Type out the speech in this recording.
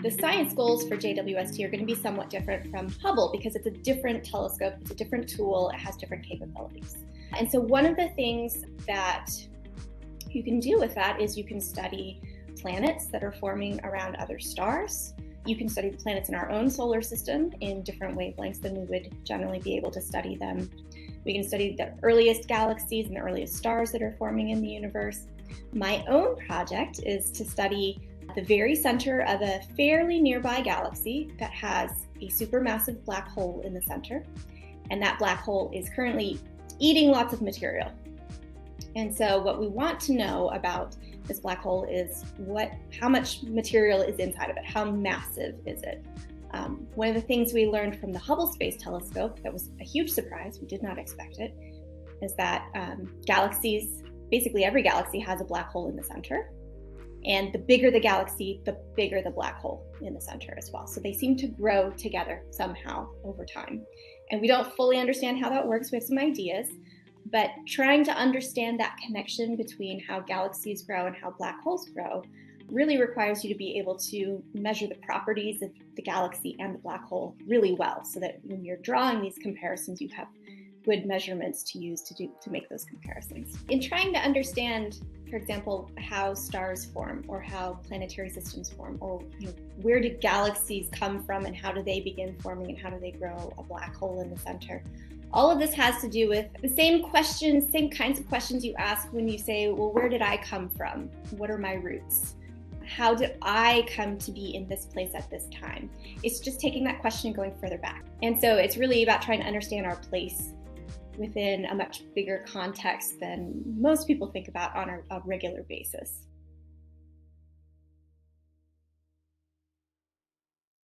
The science goals for JWST are going to be somewhat different from Hubble because it's a different telescope, it's a different tool, it has different capabilities. And so one of the things that you can do with that is you can study planets that are forming around other stars. You can study the planets in our own solar system in different wavelengths than we would generally be able to study them. We can study the earliest galaxies and the earliest stars that are forming in the universe. My own project is to study the very center of a fairly nearby galaxy that has a supermassive black hole in the center. And that black hole is currently eating lots of material. And so what we want to know about this black hole is how much material is inside of it, how massive is it? One of the things we learned from the Hubble Space Telescope that was a huge surprise, we did not expect it, is that galaxies, basically every galaxy has a black hole in the center. And the bigger the galaxy, the bigger the black hole in the center as well. So they seem to grow together somehow over time. And we don't fully understand how that works. We have some ideas, but trying to understand that connection between how galaxies grow and how black holes grow really requires you to be able to measure the properties of the galaxy and the black hole really well, so that when you're drawing these comparisons, you have good measurements to use to make those comparisons. In trying to understand, for example, how stars form or how planetary systems form, or where did galaxies come from and how do they begin forming and how do they grow a black hole in the center, all of this has to do with the same questions, same kinds of questions you ask when you say, well, where did I come from? What are my roots? How did I come to be in this place at this time? It's just taking that question and going further back. And so it's really about trying to understand our place within a much bigger context than most people think about on a regular basis.